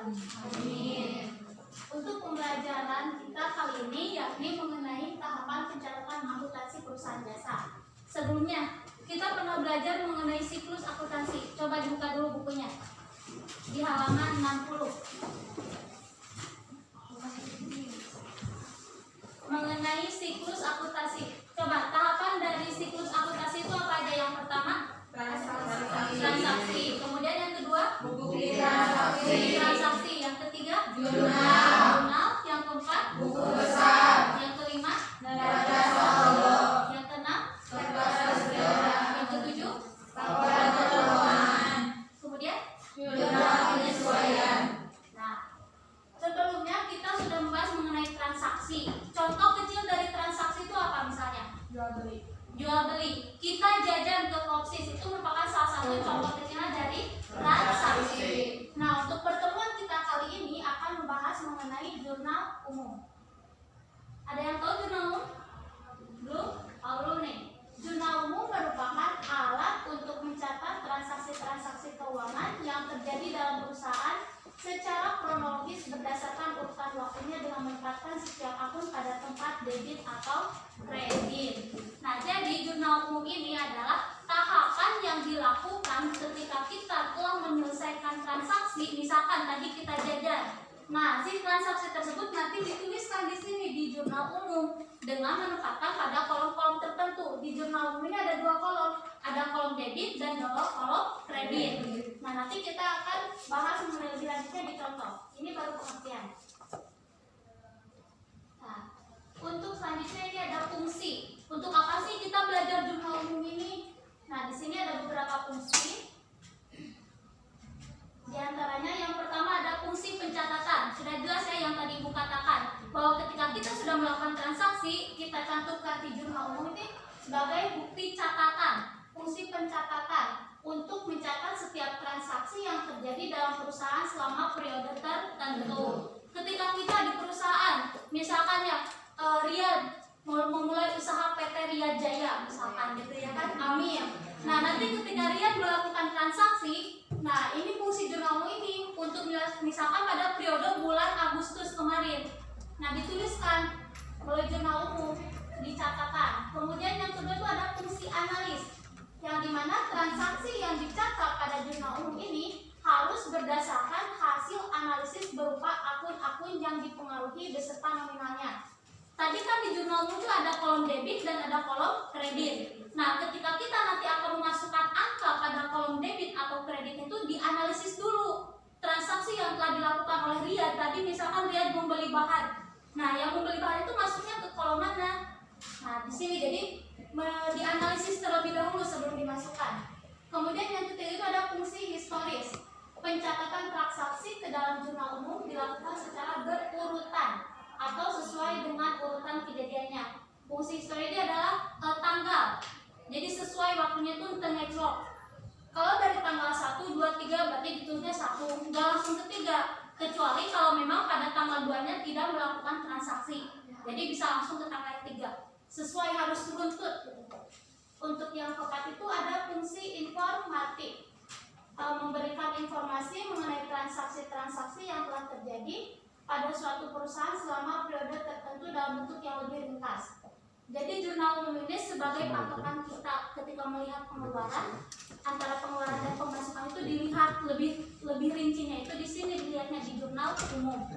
Amin. Untuk pembelajaran kita kali ini yakni mengenai tahapan pencatatan akuntansi perusahaan jasa. Sebelumnya kita pernah belajar mengenai siklus akuntansi. Coba dibuka dulu bukunya di halaman 60. Mengenai siklus akuntansi. Coba tahapan dari siklus akuntansi itu apa aja? Yang pertama transaksi. Kemudian yang kedua Buku transaksi. Yang ketiga Jurnal. Yang keempat Buku besar. Yang kelima Neraca saldo. Yang keenam Kertas sejarah. Yang ketujuh Laporan keuangan. kemudian Jurnal penyesuaian. Nah, sebelumnya kita sudah membahas mengenai transaksi. Contoh kecil dari transaksi itu apa misalnya? Jual beli. Kita jajan ke Kopsis itu merupakan salah satu contoh kecilnya dari transaksi. Nah, untuk pertemuan kita kali ini akan membahas mengenai jurnal umum. Ada yang tahu jurnal umum? Belum? Oh, belum nih. Jurnal umum merupakan alat untuk mencatat transaksi-transaksi keuangan yang terjadi dalam perusahaan secara kronologis berdasarkan urutan waktunya dengan menempatkan setiap akun pada tempat debit atau kredit. Nah, jadi jurnal umum ini adalah tahapan yang dilakukan ketika kita telah menyelesaikan transaksi. Misalkan tadi kita jajan. Nah, si transaksi tersebut nanti dituliskan di sini di jurnal umum dengan menempatkan pada kolom-kolom tertentu. Di jurnal umum ini ada dua kolom, ada kolom debit dan kolom kredit. Nah, nanti kita akan bahas mengenai lebih lanjutnya di contoh. Ini baru pengertian. Nah, untuk selanjutnya ini ada fungsi. Untuk apa sih kita belajar jurnal umum ini? Nah, di sini ada beberapa fungsi. Di antaranya yang pertama ada fungsi pencatatan. Sudah jelas ya yang tadi Ibu katakan bahwa ketika kita sudah melakukan transaksi, kita cantumkan di jurnal umum ini sebagai bukti catatan. Fungsi pencatatan untuk mencatat setiap transaksi yang terjadi dalam perusahaan selama periode tertentu. Ketika kita di perusahaan, misalkan ya Riyad memulai usaha PT Riyad Jaya misalkan gitu ya kan, amin. Nah, nanti ketika Riyad melakukan transaksi, nah ini fungsi jurnal umum ini untuk misalkan pada periode bulan Agustus kemarin. Nah, dituliskan melalui jurnal umum, dicatatkan. Kemudian yang kedua itu ada fungsi analis, yang dimana transaksi yang dicatat pada jurnal umum ini harus berdasarkan hasil analisis berupa akun-akun yang dipengaruhi beserta nominalnya. Tadi kan di jurnal umum itu ada kolom debit dan ada kolom kredit. Nah, ketika kita nanti akan memasukkan angka pada kolom debit atau kredit itu dianalisis dulu transaksi yang telah dilakukan oleh Riyad. Tadi misalkan Riyad membeli bahan. Nah, yang membeli bahan itu masuknya ke kolom mana? Nah, di sini jadi dianalisis terlebih dahulu sebelum dimasukkan. Kemudian yang ketiga itu ada fungsi historis. Pencatatan transaksi ke dalam jurnal umum dilakukan secara berurutan atau sesuai dengan urutan kejadiannya. Fungsi historis ini adalah tanggal. Jadi sesuai waktunya itu ngeclok. Kalau dari tanggal 1, 2, 3 berarti ditulisnya 1, nggak langsung ke 3. Kecuali kalau memang pada tanggal 2-nya tidak melakukan transaksi. Jadi bisa langsung ke tanggal 3. Sesuai harus runtut. Untuk yang keempat itu ada fungsi informatif. Memberikan informasi mengenai transaksi-transaksi yang telah terjadi pada suatu perusahaan selama periode tertentu dalam bentuk yang lebih ringkas. Jadi jurnal umum ini sebagai patokan kita ketika melihat pengeluaran, antara pengeluaran dan pemasukan itu dilihat lebih rincinya itu di sini dilihatnya di jurnal umum.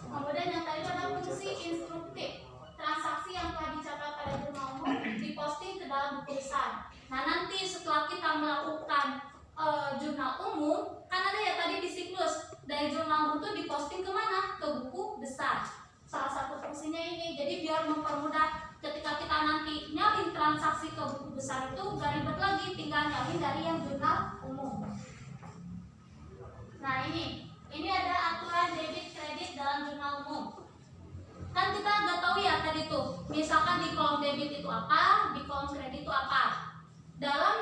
Kemudian yang tadi ada fungsi instruktif. Transaksi yang telah dicatat pada jurnal umum diposting ke dalam buku besar. Nah, nanti setelah kita melakukan jurnal umum, kan ada ya tadi di siklus dari jurnal umum itu diposting kemana? Ke buku besar. Salah satu fungsinya ini, jadi biar mempermudah ketika kita nanti nyalin transaksi ke buku besar itu gak ribet lagi, tinggal nyalin dari yang jurnal umum. Nah, ini ada aturan debit kredit dalam jurnal umum. Kan kita nggak tahu ya tadi tuh, misalkan di kolom debit itu apa, di kolom kredit itu apa. Dalam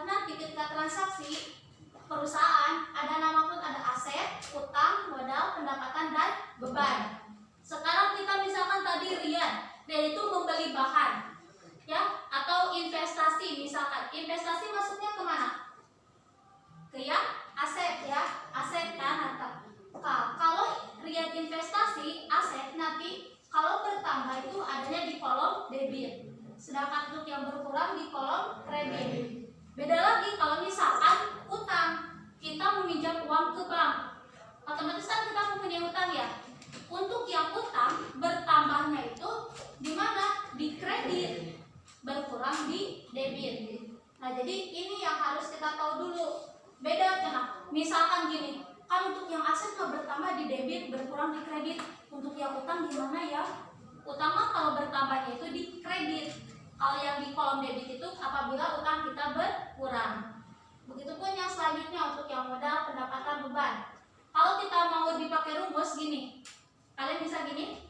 nanti ketika transaksi perusahaan ada nama pun, ada aset, utang, modal, pendapatan dan beban. Sekarang kita misalkan tadi Riyad, dia itu membeli bahan, ya, atau investasi misalkan. Investasi masuknya kemana? Ke yang aset ya, aset kan, harta. berkurang di kolom kredit. Beda lagi kalau misalkan utang, kita meminjam uang ke bank, otomatis kan kita mempunyai utang ya. Untuk yang utang bertambahnya itu di mana? Di kredit, berkurang di debit. Nah, jadi ini yang harus kita tahu dulu. Beda kenapa? Misalkan gini, kan untuk yang aset mah bertambah di debit, berkurang di kredit. Untuk yang utang gimana ya? Utang mah kalau bertambahnya itu di kredit. Kalau yang di kolom debit itu apabila utang kita berkurang. Begitupun yang selanjutnya untuk yang modal, pendapatan, beban. Kalau kita mau dipakai rumus gini, kalian bisa gini.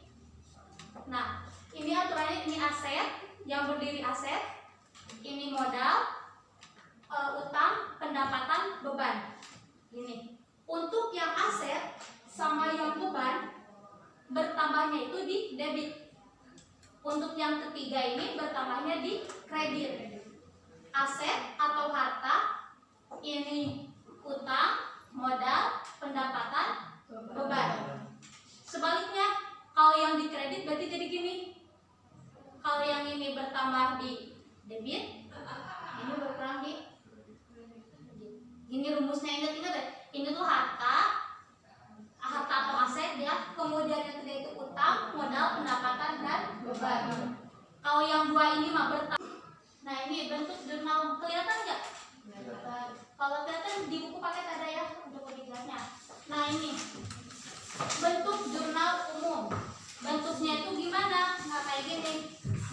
Nah, ini aturannya, ini aset yang berdiri aset, ini modal, utang, pendapatan, beban. Ini untuk yang aset sama yang beban bertambahnya itu di debit. Untuk yang ketiga ini bertambahnya di kredit. Aset atau harta, ini utang, modal, pendapatan, beban. Sebaliknya, kalau yang di kredit berarti jadi gini. Kalau yang ini bertambah di debit, ini berkurang di. Ini rumusnya, ingat-ingat ya. Ini tuh harta atau aset ya. Kemudian yang ketiga itu utang, modal, pendapatan, dan beban. Kalau yang dua ini mah bertambah. Nah, ini bentuk jurnal, kelihatan nggak? Kalau kelihatan di buku paket ada ya untuk lebih jelasnya. Nah, ini bentuk jurnal umum. Bentuknya itu gimana? Nah, kayak gini.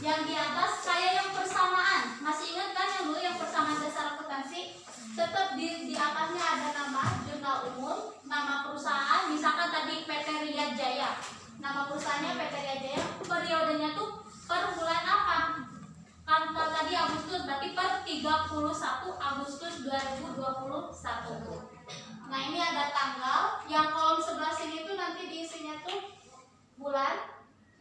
Yang di atas kayak yang persamaan. Masih ingat kan yang dulu yang persamaan dasar akuntansi? Tetap di atasnya ada nama jurnal umum, nama perusahaan. Misalkan tadi PT Riyad Jaya. Nama perusahaannya PT Riyad Jaya. Periodenya tuh per bulan apa? Kan kalau tadi Agustus, berarti per 31 Agustus 2021. Nah, ini ada tanggal. Yang kolom sebelah sini tuh nanti diisinya tuh bulan.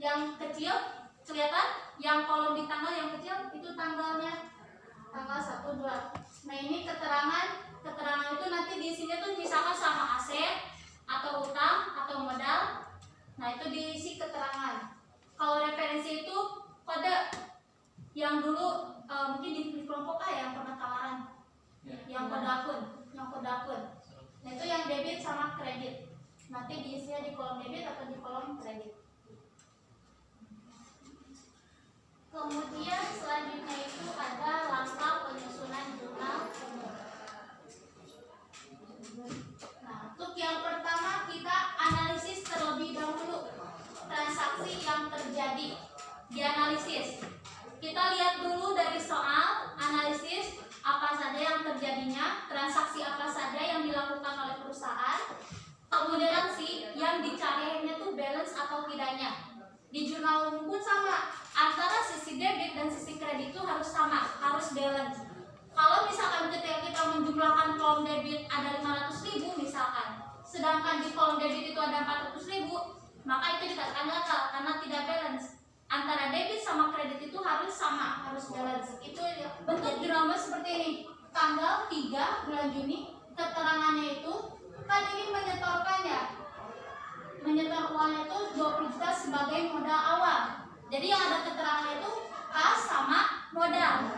Yang kecil kelihatan, yang kolom di tanggal yang kecil itu tanggalnya. Tanggal 1, 2. Nah, ini keterangan itu nanti diisinya tuh misalkan sama aset atau utang atau modal. Nah, itu diisi keterangan. Kalau referensi itu kode yang dulu mungkin di kelompok A yang pernah tawaran, yang kode akun. Nah, itu yang debit sama kredit. Nanti diisinya di kolom debit atau di kolom kredit. Kemudian selanjutnya itu ada langkah penyusunan jurnal umum. Nah, untuk yang pertama kita analisis terlebih dahulu transaksi yang terjadi. Dianalisis. Kita lihat dulu dari soal analisis apa saja yang terjadinya, transaksi apa saja yang dilakukan oleh perusahaan. Kemudian yang dicarinya tuh balance atau tidaknya. Di jurnal umum pun sama, antara sisi debit dan sisi kredit itu harus sama, harus balance. Kalau misalkan ketika kita menjumlahkan kolom debit ada 500.000 misalkan, sedangkan di kolom debit itu ada 400.000, maka itu dikatakan gagal karena tidak balance. Antara debit sama kredit itu harus sama, harus balance. Itu bentuk jurnal seperti ini. Tanggal 3 bulan Juni, keterangannya itu kan ini menyetorkan ya. Menyetor uangnya itu 20 juta sebagai modal awal. Jadi yang ada keterangan itu kas sama modal.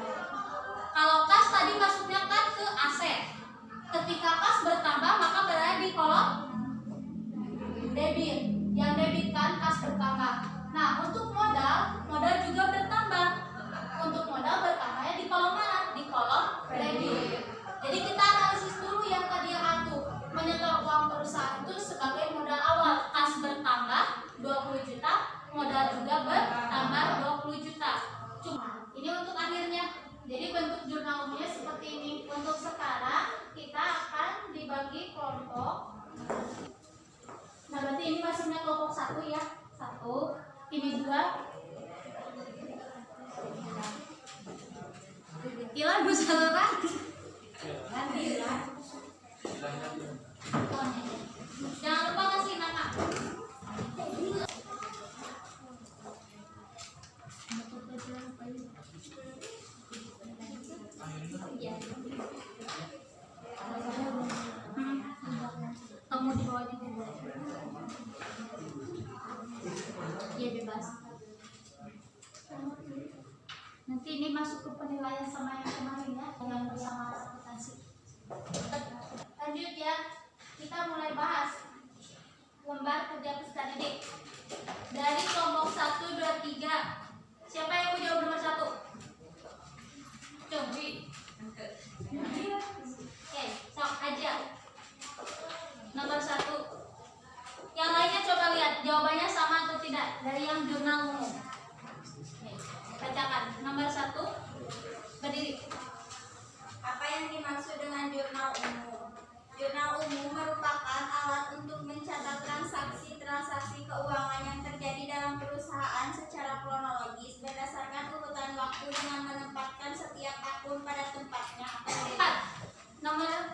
Kalau kas tadi masuknya kan ke aset. Ketika kas bertambah maka berada di kolom debit. Yang debit kan kas bertambah. Nah, untuk modal juga bertambah. Untuk modal bertambahnya di kolom mana? Di kolom debit. Jadi kita analisis dulu yang tadi yang atuh. Menyetor uang perusahaan itu sebagai modal awal, kas bertambah 20 juta, modal juga bertambah 20 juta. Cuma ini untuk akhirnya. Jadi bentuk jurnal umumnya seperti ini. Untuk sekarang kita akan dibagi kelompok. Nah, berarti ini masuknya kelompok 1 ya. 1, ini 2. Kira bisa lagi. Nanti ya. Jangan lupa kasih nama. Kamu di bawahnya boleh. Iya, bebas. Nanti ini masuk ke penilaian sama yang kemarin ya, yang bersama akuntansi. Lanjut ya, kita mulai bahas lembar kerja peserta didik. Dari kelompok 1, 2, 3. Siapa yang mau jawab nomor 1? Coba. Oke, sok aja. Nomor 1. Yang lainnya coba lihat jawabannya sama atau tidak dari yang jurnal umum. Oke, bacakan. Nomor 1. Berdiri. Apa yang dimaksud dengan jurnal umum? Jurnal umum merupakan alat untuk mencatat transaksi keuangan yang terjadi dalam perusahaan secara kronologis berdasarkan urutan waktu dengan menempatkan setiap akun pada tempatnya. 4.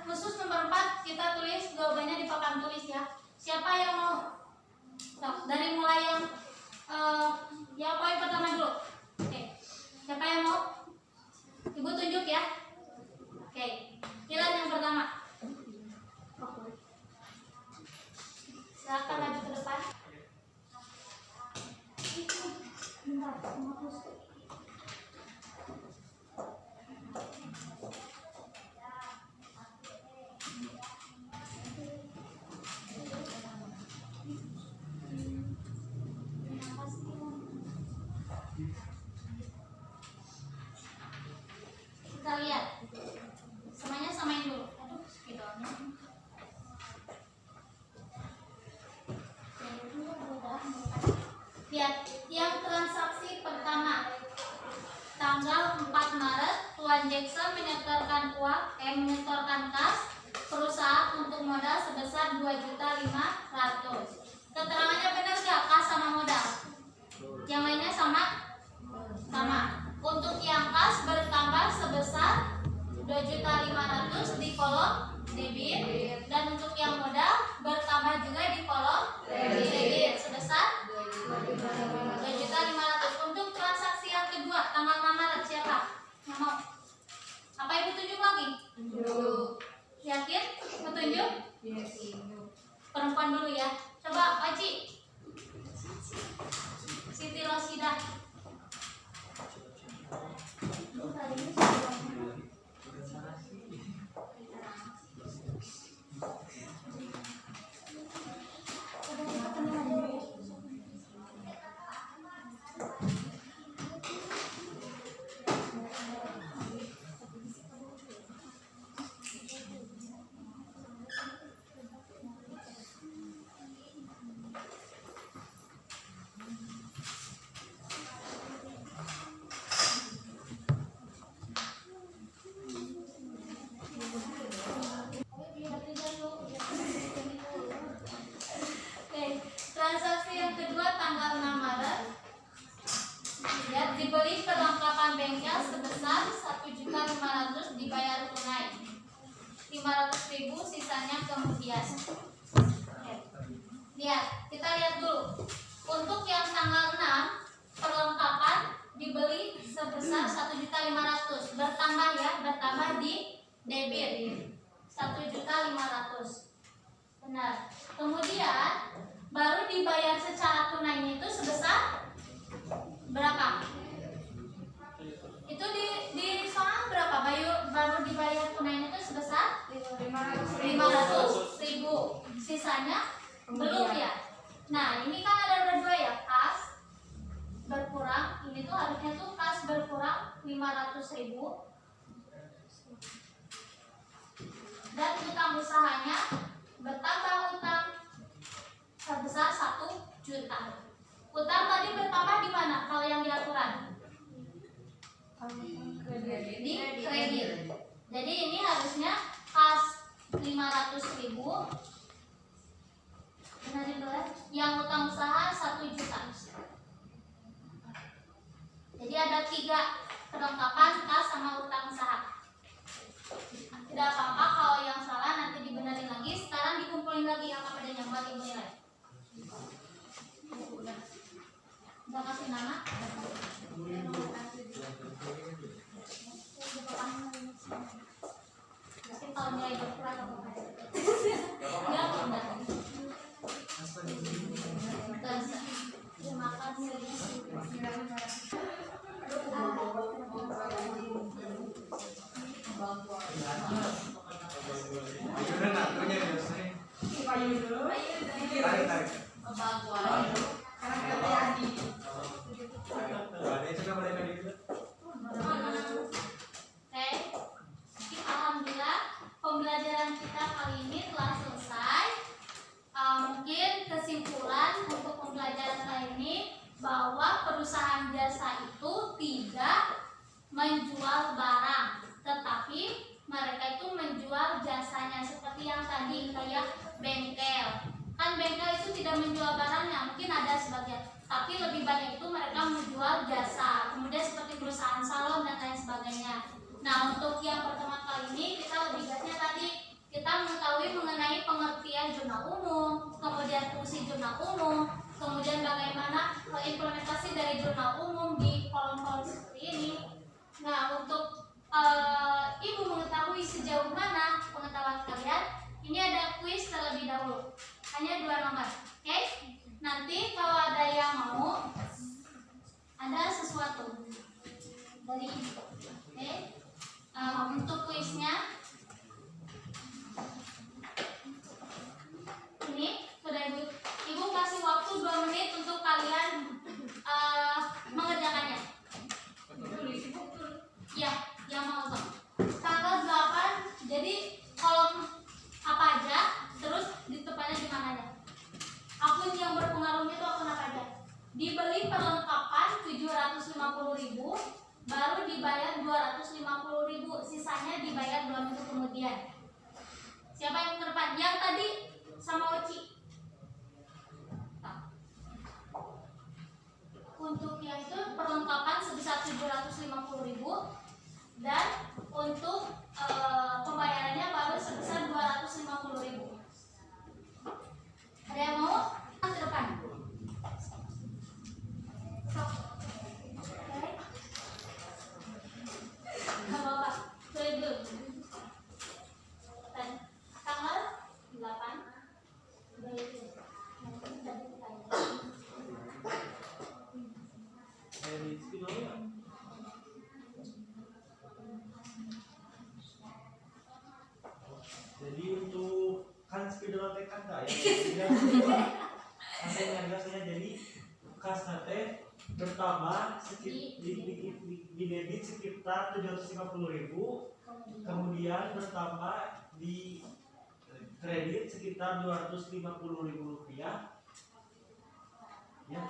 Khusus nomor 4 kita tulis jawabannya di papan tulis ya. Siapa yang mau? Dari mulai yang poin pertama dulu. Oke. Siapa yang mau? Ibu tunjuk ya. Oke. Kilan yang pertama. Silakan maju ke depan. Kita lihat. Semuanya samain dulu. Aduh, spidolnya. Lihat, yang transaksi pertama tanggal 4 Maret Tuan Jackson menyetorkan kas perusahaan untuk modal sebesar 2.500.000. Keterangannya benar nggak? Kas sama modal. Yang lainnya sama? Sama. Untuk yang kas bertambah sebesar 2.500.000 di kolom debit, dan untuk yang modal bertambah juga di kolom debit sebesar 2.500.000. Untuk transaksi yang kedua tanggal 6 Maret siapa yang mau? Apa ibu tunjuk lagi? Yakin? Mau tunjuk? Perempuan dulu ya. Coba Paci. Siti Rosida. Transaksi yang kedua tanggal 6 Maret. Lihat, dibeli perlengkapan bengkel sebesar 1.500.000 dibayar tunai. 500.000 sisanya kemudian. Oke. Lihat, kita lihat dulu. Untuk yang tanggal 6 perlengkapan dibeli sebesar 1.500.000. Bertambah ya, bertambah di debit 1.500.000. Benar. Kemudian baru dibayar secara tunainya itu sebesar berapa? Itu di soal berapa? Baru dibayar tunainya itu sebesar 500.000. Sisanya belum ya. Nah, ini kan ada dua ya, kas berkurang. Ini tuh harusnya tuh kas berkurang 500.000. Dan utang usahanya bertambah utang sebesar 1 juta. Utang tadi bertambah di mana kalau yang di aturan? Di kredit. Jadi ini harusnya kas 500.000. Benar ya? Yang utang usaha 1 juta. Jadi ada 3 perlengkapan kas sama utang usaha. Tidak apa-apa kalau yang salah nanti dibenerin lagi. Sekarang dikumpulin lagi apa adanya buat ibu nilai. Udah kasih nama? Mungkin kalau nilai berkurang atau apa? Enggak, enggak. Terima kasih. Oke, alhamdulillah pembelajaran kita kali ini telah selesai. Mungkin kesimpulan untuk pembelajaran kali ini bahwa perusahaan jasa itu tidak menjual barang, tetapi mereka itu menjual jasanya, seperti yang tadi kayak bengkel. Kan bengkel itu tidak menjual barangnya, mungkin ada sebagian, tapi lebih banyak itu mereka menjual jasa. Kemudian seperti perusahaan salon dan lain sebagainya. Nah, untuk yang pertama kali ini kita lebih gasnya tadi kita mengetahui mengenai pengertian jurnal umum, kemudian fungsi jurnal umum, kemudian bagaimana implementasi dari jurnal umum di kolom-kolom seperti ini. Nah, untuk Ibu mengetahui sejauh mana pengetahuan kalian, ini ada kuis terlebih dahulu. Hanya 2 nomor, oke? Nanti kalau ada yang mau, ada sesuatu dari Ibu, oke? Untuk kuisnya, ini sudah Ibu kasih waktu 2 menit untuk kalian mengerjakannya. Ya, yang mau Bang. Tanggal 8, jadi kolom apa aja, terus di depannya di mananya. Akun yang berpengaruhnya itu akun apa aja. Dibeli perlengkapan 750.000, baru dibayar 250.000, sisanya dibayar 2 minggu kemudian. Siapa yang ke depan? Yang tadi sama Oci. Untuk yang itu perlengkapan sebesar 750.000 dan untuk pembayarannya baru sebesar 250.000. Ada yang mau? Ke depan. Sok. Oke. Gak apa-apa. Tulis dulu. Dan tanggal 8. Jadi untuk kan speedrun teh kan ya. Jadi kas nate pertama di debit sekitar 750.000, kemudian pertama di kredit sekitar 250.000 rupiah. Ya.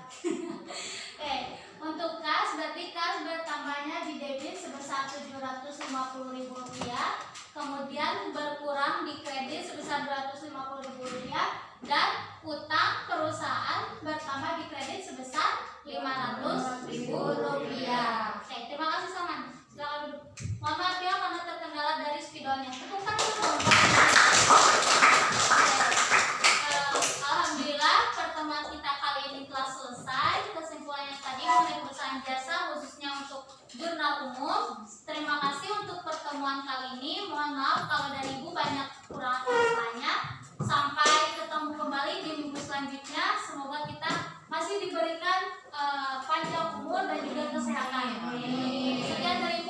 Oke, untuk kas berarti kas bertambahnya di debit sebesar 750.000 rupiah, kemudian berkurang di kredit sebesar 250.000 rupiah, dan utang perusahaan bertambah di kredit sebesar 500.000 rupiah. Oke, terima kasih Salman. Silakan duduk. Mohon maaf ya karena terkendala dari spidolnya. Tepukkan dulu. Alhamdulillah pertemuan kita kali ini telah selesai. Kesimpulannya tadi mengenai perusahaan jasa khususnya untuk jurnal umum. Terima kasih untuk pertemuan kali ini. Mohon maaf kalau dari Ibu banyak kurang kesalahannya. Sampai ketemu kembali di minggu selanjutnya. Semoga kita masih diberikan panjang umur dan juga kesehatan. Sekian dari